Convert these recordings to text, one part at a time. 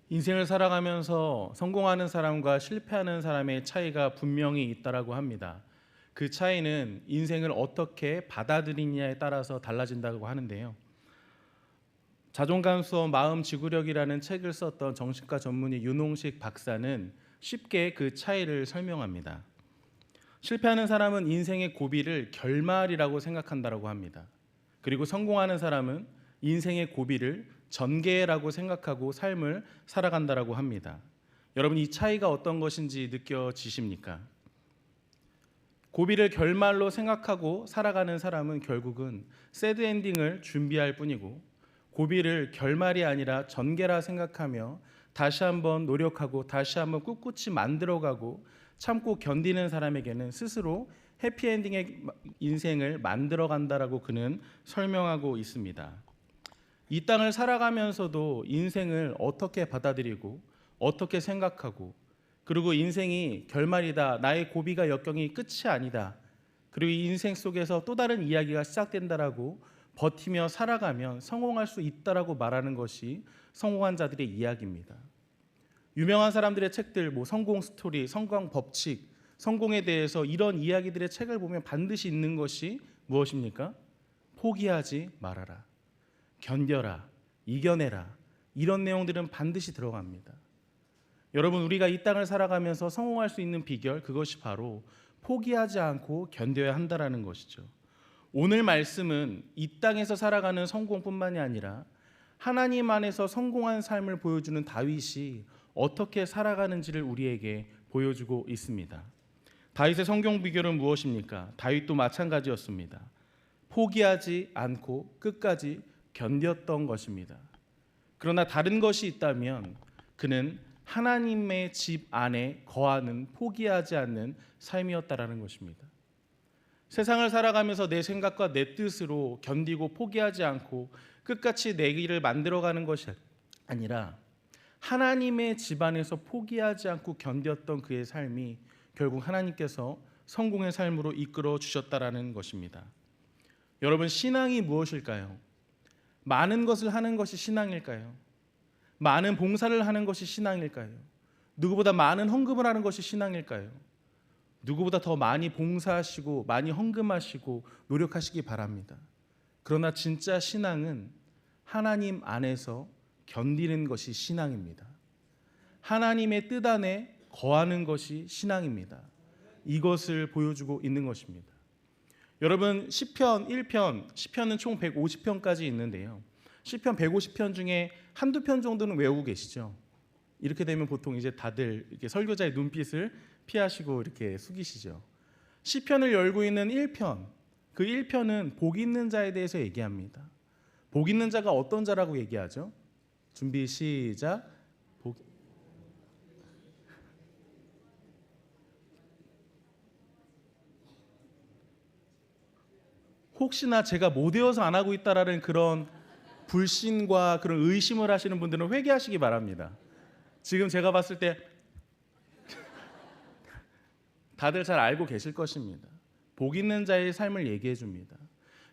인생을 살아가면서 성공하는 사람과 실패하는 사람의 차이가 분명히 있다라고 합니다. 그 차이는 인생을 어떻게 받아들이냐에 따라서 달라진다고 하는데요. 자존감 수업 마음 지구력이라는 책을 썼던 정신과 전문의 윤홍식 박사는 쉽게 그 차이를 설명합니다. 실패하는 사람은 인생의 고비를 결말이라고 생각한다고 합니다. 그리고 성공하는 사람은 인생의 고비를 전개라고 생각하고 삶을 살아간다고 합니다. 여러분, 이 차이가 어떤 것인지 느껴지십니까? 고비를 결말로 생각하고 살아가는 사람은 결국은 새드 엔딩을 준비할 뿐이고, 고비를 결말이 아니라 전개라 생각하며 다시 한번 노력하고 다시 한번 꿋꿋이 만들어가고 참고 견디는 사람에게는 스스로 해피엔딩의 인생을 만들어간다라고 그는 설명하고 있습니다. 이 땅을 살아가면서도 인생을 어떻게 받아들이고 어떻게 생각하고, 그리고 인생이 결말이다, 나의 고비가 역경이 끝이 아니다, 그리고 이 인생 속에서 또 다른 이야기가 시작된다라고 버티며 살아가면 성공할 수 있다라고 말하는 것이 성공한 자들의 이야기입니다. 유명한 사람들의 책들, 성공 스토리, 성공 법칙, 성공에 대해서 이런 이야기들의 책을 보면 반드시 있는 것이 무엇입니까? 포기하지 말아라, 견뎌라, 이겨내라, 이런 내용들은 반드시 들어갑니다. 여러분, 우리가 이 땅을 살아가면서 성공할 수 있는 비결, 그것이 바로 포기하지 않고 견뎌야 한다는 것이죠. 오늘 말씀은 이 땅에서 살아가는 성공뿐만이 아니라 하나님 안에서 성공한 삶을 보여주는 다윗이 어떻게 살아가는지를 우리에게 보여주고 있습니다. 다윗의 성공 비결은 무엇입니까? 다윗도 마찬가지였습니다. 포기하지 않고 끝까지 견뎠던 것입니다. 그러나 다른 것이 있다면 그는 하나님의 집 안에 거하는, 포기하지 않는 삶이었다라는 것입니다. 세상을 살아가면서 내 생각과 내 뜻으로 견디고 포기하지 않고 끝까지 내 길을 만들어가는 것이 아니라 하나님의 집 안에서 포기하지 않고 견뎠던 그의 삶이 결국 하나님께서 성공의 삶으로 이끌어 주셨다라는 것입니다. 여러분, 신앙이 무엇일까요? 많은 것을 하는 것이 신앙일까요? 많은 봉사를 하는 것이 신앙일까요? 누구보다 많은 헌금을 하는 것이 신앙일까요? 누구보다 더 많이 봉사하시고 많이 헌금하시고 노력하시기 바랍니다. 그러나 진짜 신앙은 하나님 안에서 견디는 것이 신앙입니다. 하나님의 뜻 안에 거하는 것이 신앙입니다. 이것을 보여주고 있는 것입니다. 여러분, 시편 1편, 시편은 총 150편까지 있는데요. 시편 150편 중에 한두 편 정도는 외우고 계시죠? 이렇게 되면 보통 이제 다들 이렇게 설교자의 눈빛을 피하시고 이렇게 숙이시죠. 시편을 열고 있는 1편, 그 1편은 복 있는 자에 대해서 얘기합니다. 복 있는 자가 어떤 자라고 얘기하죠? 준비 시작. 혹시나 제가 못 외워서 안 하고 있다라는 그런 불신과 그런 의심을 하시는 분들은 회개하시기 바랍니다. 지금 제가 봤을 때 다들 잘 알고 계실 것입니다. 복 있는 자의 삶을 얘기해 줍니다.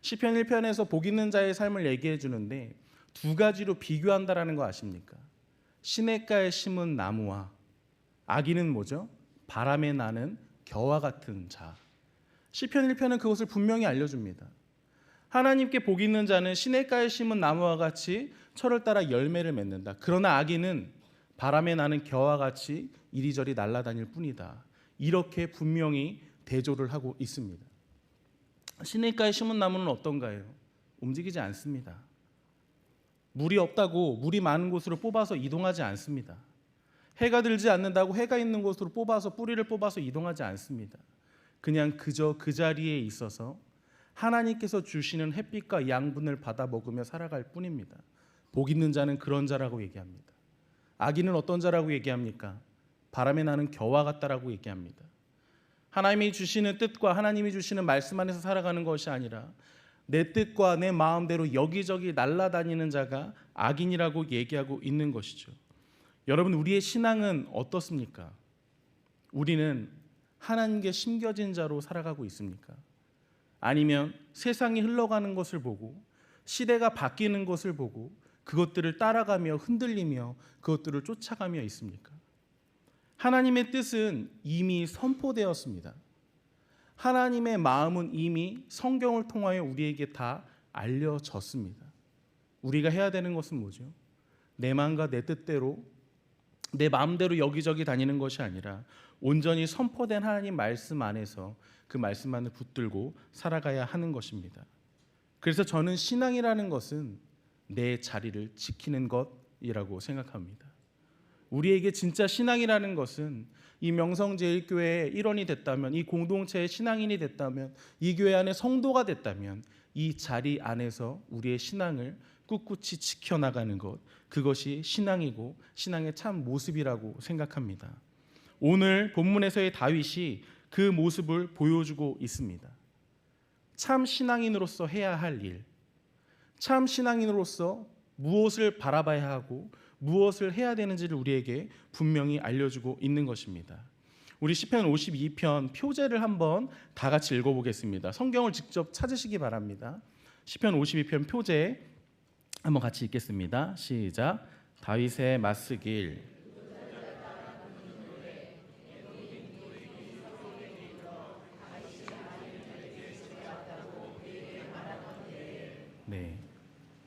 시편 1편에서 복 있는 자의 삶을 얘기해 주는데 두 가지로 비교한다라는 거 아십니까? 시냇가에 심은 나무와 아기는 뭐죠? 바람에 나는 겨와 같은 자. 시편 1편은 그것을 분명히 알려줍니다. 하나님께 복 있는 자는 시냇가에 심은 나무와 같이 철을 따라 열매를 맺는다. 그러나 아기는 바람에 나는 겨와 같이 이리저리 날아다닐 뿐이다. 이렇게 분명히 대조를 하고 있습니다. 시냇가에 심은 나무는 어떤가요? 움직이지 않습니다. 물이 없다고 물이 많은 곳으로 뽑아서 이동하지 않습니다. 해가 들지 않는다고 해가 있는 곳으로 뿌리를 뽑아서 이동하지 않습니다. 그냥 그저 그 자리에 있어서 하나님께서 주시는 햇빛과 양분을 받아 먹으며 살아갈 뿐입니다. 복 있는 자는 그런 자라고 얘기합니다. 아기는 어떤 자라고 얘기합니까? 바람에 나는 겨와 같다라고 얘기합니다. 하나님이 주시는 뜻과 하나님이 주시는 말씀 안에서 살아가는 것이 아니라 내 뜻과 내 마음대로 여기저기 날아다니는 자가 악인이라고 얘기하고 있는 것이죠. 여러분, 우리의 신앙은 어떻습니까? 우리는 하나님께 심겨진 자로 살아가고 있습니까? 아니면 세상이 흘러가는 것을 보고, 시대가 바뀌는 것을 보고, 그것들을 따라가며 흔들리며 그것들을 쫓아가며 있습니까? 하나님의 뜻은 이미 선포되었습니다. 하나님의 마음은 이미 성경을 통하여 우리에게 다 알려졌습니다. 우리가 해야 되는 것은 뭐죠? 내 마음과 내 뜻대로 내 마음대로 여기저기 다니는 것이 아니라 온전히 선포된 하나님 말씀 안에서 그 말씀만을 붙들고 살아가야 하는 것입니다. 그래서 저는 신앙이라는 것은 내 자리를 지키는 것이라고 생각합니다. 우리에게 진짜 신앙이라는 것은 이 명성제일교회의 일원이 됐다면, 이 공동체의 신앙인이 됐다면, 이 교회 안에 성도가 됐다면 이 자리 안에서 우리의 신앙을 꿋꿋이 지켜나가는 것, 그것이 신앙이고 신앙의 참 모습이라고 생각합니다. 오늘 본문에서의 다윗이 그 모습을 보여주고 있습니다. 참 신앙인으로서 해야 할 일, 참 신앙인으로서 무엇을 바라봐야 하고 무엇을 해야 되는지를 우리에게 분명히 알려주고 있는 것입니다. 우리 시편 52편 표제를 한번 다 같이 읽어보겠습니다. 성경을 직접 찾으시기 바랍니다. 시편 52편 표제 한번 같이 읽겠습니다. 시작. 다윗의 맞쓰길. 네,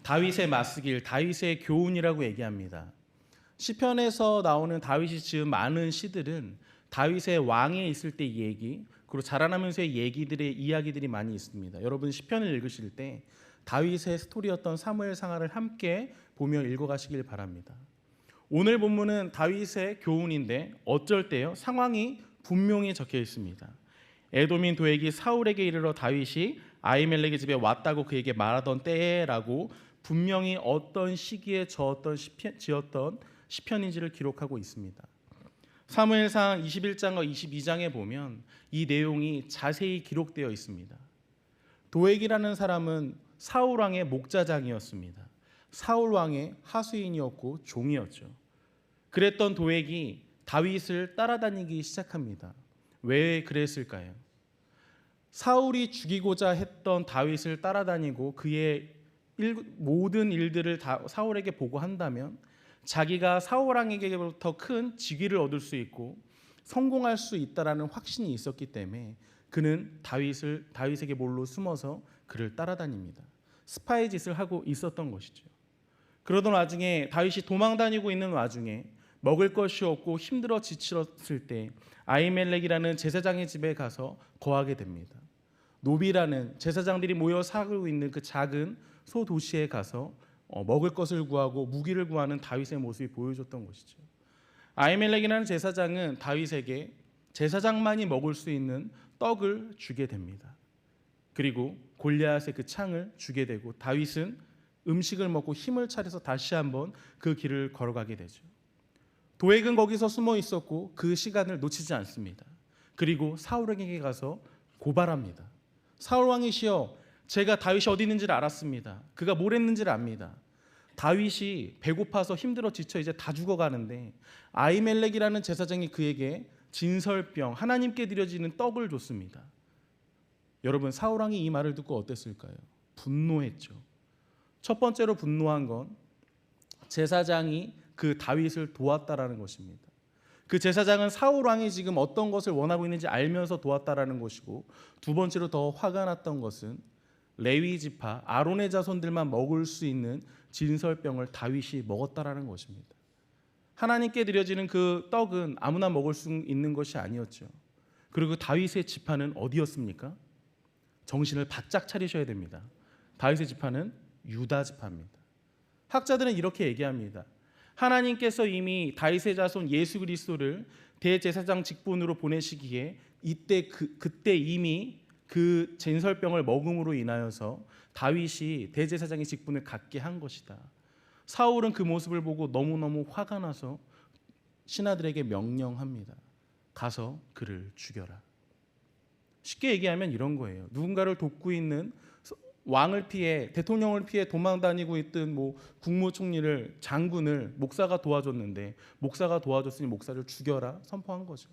다윗의 맞쓰길, 다윗의 교훈이라고 얘기합니다. 시편에서 나오는 다윗이 지은 많은 시들은 다윗의 왕에 있을 때 얘기, 그리고 자라나면서의 얘기들의 이야기들이 많이 있습니다. 여러분 시편을 읽으실 때 다윗의 스토리였던 사무엘상하를 함께 보며 읽어가시길 바랍니다. 오늘 본문은 다윗의 교훈인데 어쩔 때요 상황이 분명히 적혀 있습니다. 에돔인 도액이 사울에게 이르러 다윗이 아히멜렉의 집에 왔다고 그에게 말하던 때라고 분명히 어떤 시기에 지었던 시편인지를 기록하고 있습니다. 사무엘상 21장과 22장에 보면 이 내용이 자세히 기록되어 있습니다. 도액이라는 사람은 사울 왕의 목자장이었습니다. 사울 왕의 하수인이었고 종이었죠. 그랬던 도액이 다윗을 따라다니기 시작합니다. 왜 그랬을까요? 사울이 죽이고자 했던 다윗을 따라다니고 그의 모든 일들을 다 사울에게 보고한다면 자기가 사울 왕에게부터 큰 직위를 얻을 수 있고 성공할 수 있다라는 확신이 있었기 때문에 그는 다윗에게 몰로 숨어서 그를 따라다닙니다. 스파이 짓을 하고 있었던 것이죠. 그러던 와중에 다윗이 도망다니고 있는 와중에 먹을 것이 없고 힘들어 지쳤을 때 아히멜렉이라는 제사장의 집에 가서 거하게 됩니다. 노비라는 제사장들이 모여 살고 있는 그 작은 소도시에 가서 먹을 것을 구하고 무기를 구하는 다윗의 모습이 보여줬던 것이죠. 아히멜렉이라는 제사장은 다윗에게 제사장만이 먹을 수 있는 떡을 주게 됩니다. 그리고 골리앗의 그 창을 주게 되고 다윗은 음식을 먹고 힘을 차려서 다시 한번 그 길을 걸어가게 되죠. 도액은 거기서 숨어 있었고 그 시간을 놓치지 않습니다. 그리고 사울에게 가서 고발합니다. 사울 왕이시여, 제가 다윗이 어디 있는지를 알았습니다. 그가 뭘 했는지를 압니다. 다윗이 배고파서 힘들어 지쳐 이제 다 죽어가는데 아히멜렉이라는 제사장이 그에게 진설병, 하나님께 드려지는 떡을 줬습니다. 여러분, 사울 왕이 이 말을 듣고 어땠을까요? 분노했죠. 첫 번째로 분노한 건 제사장이 그 다윗을 도왔다라는 것입니다. 그 제사장은 사울 왕이 지금 어떤 것을 원하고 있는지 알면서 도왔다라는 것이고, 두 번째로 더 화가 났던 것은 레위 지파 아론의 자손들만 먹을 수 있는 진설병을 다윗이 먹었다라는 것입니다. 하나님께 드려지는 그 떡은 아무나 먹을 수 있는 것이 아니었죠. 그리고 다윗의 지파는 어디였습니까? 정신을 바짝 차리셔야 됩니다. 다윗의 지파는 유다 지파입니다. 학자들은 이렇게 얘기합니다. 하나님께서 이미 다윗의 자손 예수 그리스도를 대제사장 직분으로 보내시기에 그때 이미 그 진설병을 먹음으로 인하여서 다윗이 대제사장의 직분을 갖게 한 것이다. 사울은 그 모습을 보고 너무너무 화가 나서 신하들에게 명령합니다. 가서 그를 죽여라. 쉽게 얘기하면 이런 거예요. 누군가를 돕고 있는 왕을 피해, 대통령을 피해 도망다니고 있던 국무총리를, 장군을 목사가 도와줬는데 목사가 도와줬으니 목사를 죽여라 선포한 거죠.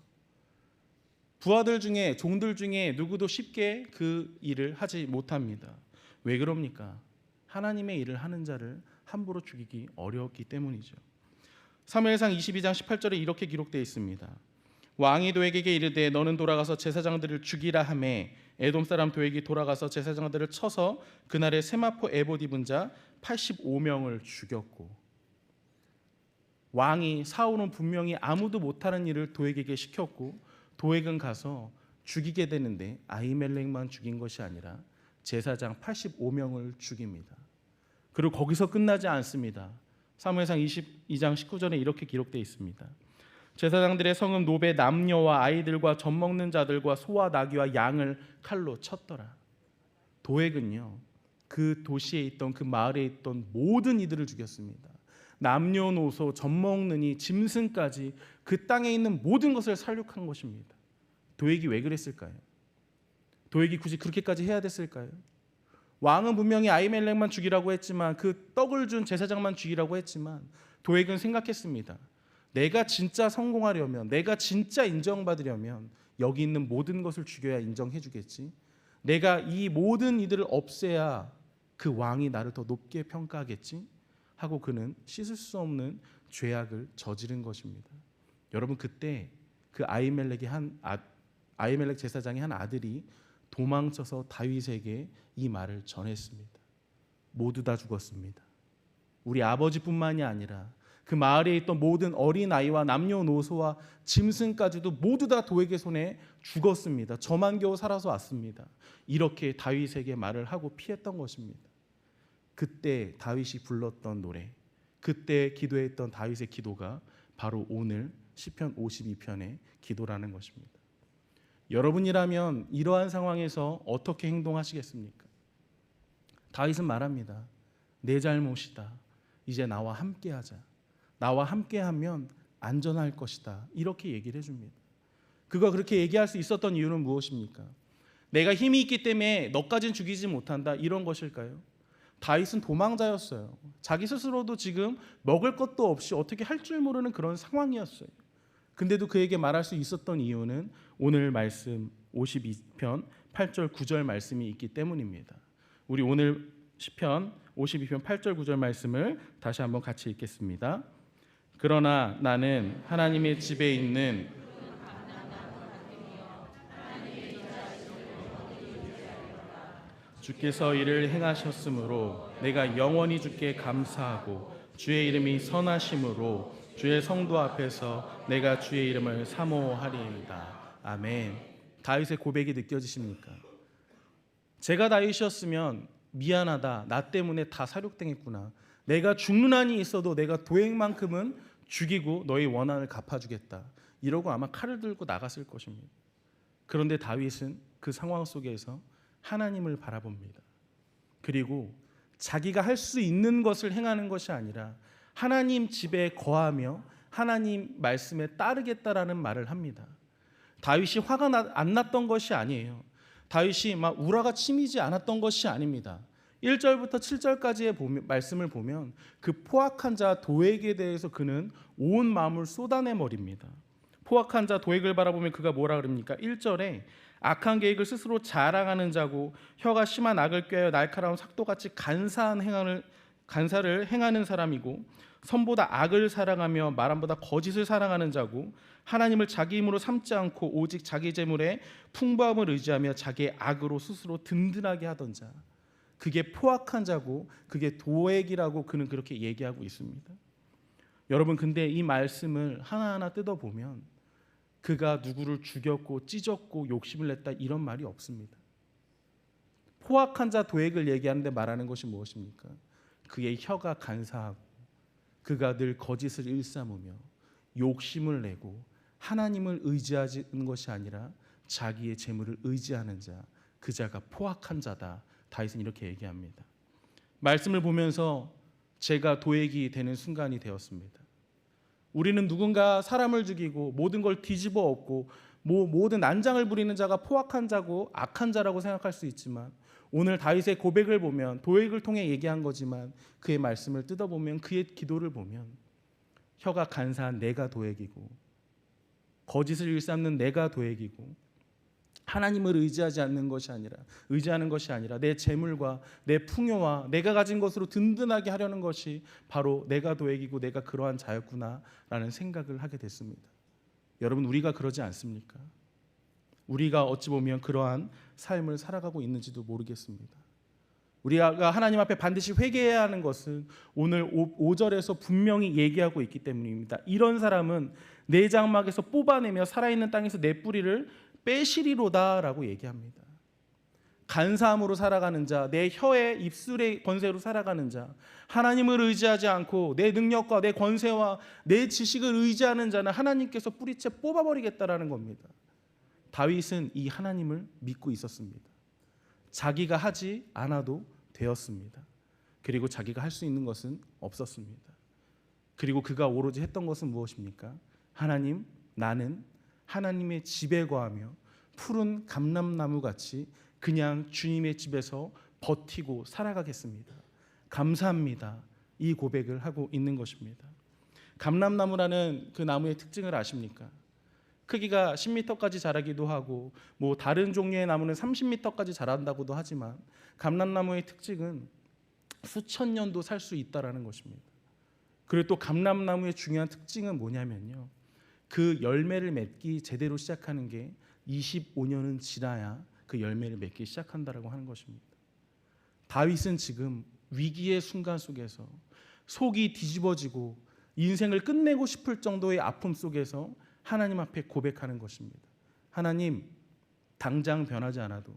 부하들 중에, 종들 중에 누구도 쉽게 그 일을 하지 못합니다. 왜 그럽니까? 하나님의 일을 하는 자를 함부로 죽이기 어려웠기 때문이죠. 사무엘상 22장 18절에 이렇게 기록되어 있습니다. 왕이 도액에게 이르되 너는 돌아가서 제사장들을 죽이라 하매 에돔 사람 도액이 돌아가서 제사장들을 쳐서 그날에 세마포 에봇 입은 자 85명을 죽였고, 왕이 사울은 분명히 아무도 못하는 일을 도액에게 시켰고 도액은 가서 죽이게 되는데 아히멜렉만 죽인 것이 아니라 제사장 85명을 죽입니다. 그리고 거기서 끝나지 않습니다. 사무엘상 22장 19절에 이렇게 기록되어 있습니다. 제사장들의 성읍 노베 남녀와 아이들과 젖 먹는 자들과 소와 나귀와 양을 칼로 쳤더라. 도액은요, 그 도시에 있던 그 마을에 있던 모든 이들을 죽였습니다. 남녀노소 젖 먹는 이 짐승까지 그 땅에 있는 모든 것을 살육한 것입니다. 도액이 왜 그랬을까요? 도액이 굳이 그렇게까지 해야 됐을까요? 왕은 분명히 아히멜렉만 죽이라고 했지만, 그 떡을 준 제사장만 죽이라고 했지만, 도액은 생각했습니다. 내가 진짜 성공하려면, 내가 진짜 인정받으려면 여기 있는 모든 것을 죽여야 인정해 주겠지. 내가 이 모든 이들을 없애야 그 왕이 나를 더 높게 평가하겠지 하고 그는 씻을 수 없는 죄악을 저지른 것입니다. 여러분, 그때 그 아히멜렉 제사장의 한 아들이 도망쳐서 다윗에게 이 말을 전했습니다. 모두 다 죽었습니다. 우리 아버지뿐만이 아니라 그 마을에 있던 모든 어린아이와 남녀노소와 짐승까지도 모두 다 도액의 손에 죽었습니다. 저만 겨우 살아서 왔습니다. 이렇게 다윗에게 말을 하고 피했던 것입니다. 그때 다윗이 불렀던 노래, 그때 기도했던 다윗의 기도가 바로 오늘 시편 52편의 기도라는 것입니다. 여러분이라면 이러한 상황에서 어떻게 행동하시겠습니까? 다윗은 말합니다. 내 잘못이다. 이제 나와 함께하자. 나와 함께하면 안전할 것이다. 이렇게 얘기를 해줍니다. 그가 그렇게 얘기할 수 있었던 이유는 무엇입니까? 내가 힘이 있기 때문에 너까지는 죽이지 못한다, 이런 것일까요? 다윗은 도망자였어요. 자기 스스로도 지금 먹을 것도 없이 어떻게 할 줄 모르는 그런 상황이었어요. 근데도 그에게 말할 수 있었던 이유는 오늘 말씀 52편 8절 9절 말씀이 있기 때문입니다. 우리 오늘 시편 52편 8절 9절 말씀을 다시 한번 같이 읽겠습니다. 그러나 나는 하나님의 집에 있는 주께서 이를 행하셨으므로 내가 영원히 주께 감사하고 주의 이름이 선하심으로 주의 성도 앞에서 내가 주의 이름을 사모하리이다. 아멘. 다윗의 고백이 느껴지십니까? 제가 다윗이었으면 미안하다, 나 때문에 다 사륙당했구나, 내가 죽는 한이 있어도 내가 도액만큼은 죽이고 너의 원한을 갚아주겠다, 이러고 아마 칼을 들고 나갔을 것입니다. 그런데 다윗은 그 상황 속에서 하나님을 바라봅니다. 그리고 자기가 할 수 있는 것을 행하는 것이 아니라 하나님 집에 거하며 하나님 말씀에 따르겠다라는 말을 합니다. 다윗이 화가 안 났던 것이 아니에요. 다윗이 막 우라가 치미지 않았던 것이 아닙니다. 1절부터 7절까지의 말씀을 보면 그 포악한 자 도액에 대해서 그는 온 마음을 쏟아내버립니다. 포악한 자 도액을 바라보면 그가 뭐라 그럽니까? 1절에 악한 계획을 스스로 자랑하는 자고 혀가 심한 악을 꾀하여 날카로운 삭도같이 간사를 행하는 사람이고 선보다 악을 사랑하며 말함보다 거짓을 사랑하는 자고 하나님을 자기 힘으로 삼지 않고 오직 자기 재물에 풍부함을 의지하며 자기의 악으로 스스로 든든하게 하던 자, 그게 포악한 자고 그게 도액이라고 그는 그렇게 얘기하고 있습니다. 여러분, 근데 이 말씀을 하나하나 뜯어보면 그가 누구를 죽였고 찢었고 욕심을 냈다, 이런 말이 없습니다. 포악한 자 도액을 얘기하는데 말하는 것이 무엇입니까? 그의 혀가 간사하고 그가 늘 거짓을 일삼으며 욕심을 내고 하나님을 의지하는 것이 아니라 자기의 재물을 의지하는 자, 그 자가 포악한 자다. 다윗은 이렇게 얘기합니다. 말씀을 보면서 제가 도액이 되는 순간이 되었습니다. 우리는 누군가 사람을 죽이고 모든 걸 뒤집어 엎고 모든 난장을 부리는 자가 포악한 자고 악한 자라고 생각할 수 있지만, 오늘 다윗의 고백을 보면 도액을 통해 얘기한 거지만 그의 말씀을 뜯어보면 그의 기도를 보면 혀가 간사한 내가 도액이고 거짓을 일삼는 내가 도액이고 하나님을 의지하는 것이 아니라 내 재물과 내 풍요와 내가 가진 것으로 든든하게 하려는 것이 바로 내가 도액이고 내가 그러한 자였구나라는 생각을 하게 됐습니다. 여러분, 우리가 그러지 않습니까? 우리가 어찌 보면 그러한 삶을 살아가고 있는지도 모르겠습니다. 우리가 하나님 앞에 반드시 회개해야 하는 것은 오늘 5절에서 분명히 얘기하고 있기 때문입니다. 이런 사람은 내 장막에서 뽑아내며 살아있는 땅에서 내 뿌리를 빼시리로다라고 얘기합니다. 간사함으로 살아가는 자, 내 혀의 입술의 권세로 살아가는 자, 하나님을 의지하지 않고 내 능력과 내 권세와 내 지식을 의지하는 자는 하나님께서 뿌리채 뽑아버리겠다라는 겁니다. 다윗은 이 하나님을 믿고 있었습니다. 자기가 하지 않아도 되었습니다. 그리고 자기가 할 수 있는 것은 없었습니다. 그리고 그가 오로지 했던 것은 무엇입니까? 하나님, 나는 하나님의 집에 거하며 푸른 감람나무 같이 그냥 주님의 집에서 버티고 살아가겠습니다. 감사합니다. 이 고백을 하고 있는 것입니다. 감람나무라는 그 나무의 특징을 아십니까? 크기가 10m까지 자라기도 하고 다른 종류의 나무는 30m까지 자란다고도 하지만 감람나무의 특징은 수천 년도 살 수 있다라는 것입니다. 그리고 또 감람나무의 중요한 특징은 뭐냐면요, 그 열매를 맺기 제대로 시작하는 게 25년은 지나야 그 열매를 맺기 시작한다라고 하는 것입니다. 다윗은 지금 위기의 순간 속에서 속이 뒤집어지고 인생을 끝내고 싶을 정도의 아픔 속에서 하나님 앞에 고백하는 것입니다. 하나님, 당장 변하지 않아도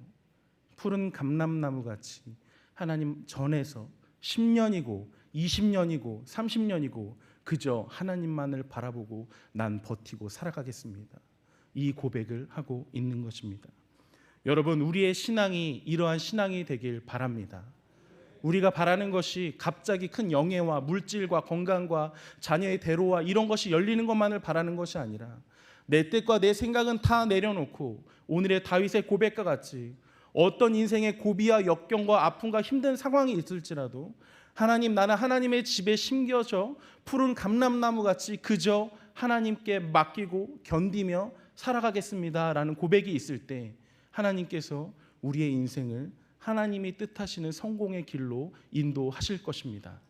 푸른 감람나무 같이 하나님 전에서 10년이고 20년이고 30년이고 그저 하나님만을 바라보고 난 버티고 살아가겠습니다. 이 고백을 하고 있는 것입니다. 여러분, 우리의 신앙이 이러한 신앙이 되길 바랍니다. 우리가 바라는 것이 갑자기 큰 영예와 물질과 건강과 자녀의 대로와 이런 것이 열리는 것만을 바라는 것이 아니라 내 뜻과 내 생각은 다 내려놓고 오늘의 다윗의 고백과 같이 어떤 인생의 고비와 역경과 아픔과 힘든 상황이 있을지라도 하나님, 나는 하나님의 집에 심겨져 푸른 감람나무 같이 그저 하나님께 맡기고 견디며 살아가겠습니다 라는 고백이 있을 때 하나님께서 우리의 인생을 하나님이 뜻하시는 성공의 길로 인도하실 것입니다.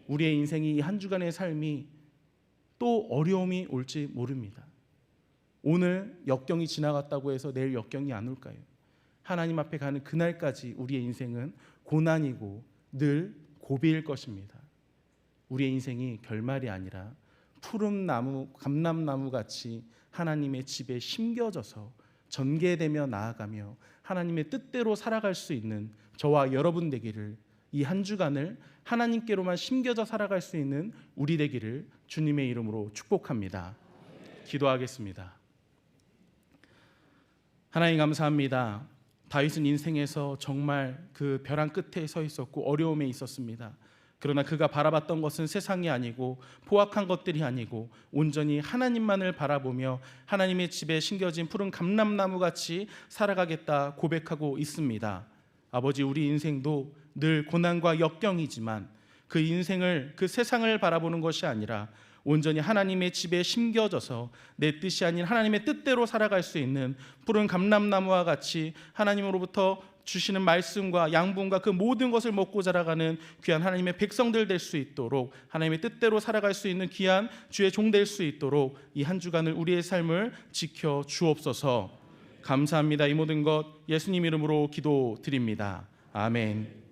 우리의 인생이 이 한 주간의 삶이 또 어려움이 올지 모릅니다. 오늘 역경이 지나갔다고 해서 내일 역경이 안 올까요? 하나님 앞에 가는 그날까지 우리의 인생은 고난이고 늘 고비일 것입니다. 우리의 인생이 결말이 아니라 푸른 나무, 감람나무 같이 하나님의 집에 심겨져서 전개되며 나아가며 하나님의 뜻대로 살아갈 수 있는 저와 여러분 되기를, 이 한 주간을 하나님께로만 심겨져 살아갈 수 있는 우리 되기를 주님의 이름으로 축복합니다. 기도하겠습니다. 하나님, 감사합니다. 다윗은 인생에서 정말 그 벼랑 끝에 서 있었고 어려움에 있었습니다. 그러나 그가 바라봤던 것은 세상이 아니고 포악한 것들이 아니고 온전히 하나님만을 바라보며 하나님의 집에 심겨진 푸른 감람나무 같이 살아가겠다 고백하고 있습니다. 아버지, 우리 인생도 늘 고난과 역경이지만 그 인생을, 그 세상을 바라보는 것이 아니라 온전히 하나님의 집에 심겨져서 내 뜻이 아닌 하나님의 뜻대로 살아갈 수 있는 푸른 감람나무와 같이 하나님으로부터 주시는 말씀과 양분과 그 모든 것을 먹고 자라가는 귀한 하나님의 백성들 될 수 있도록, 하나님의 뜻대로 살아갈 수 있는 귀한 주의 종 될 수 있도록 이 한 주간을 우리의 삶을 지켜 주옵소서. 감사합니다. 이 모든 것 예수님 이름으로 기도드립니다. 아멘.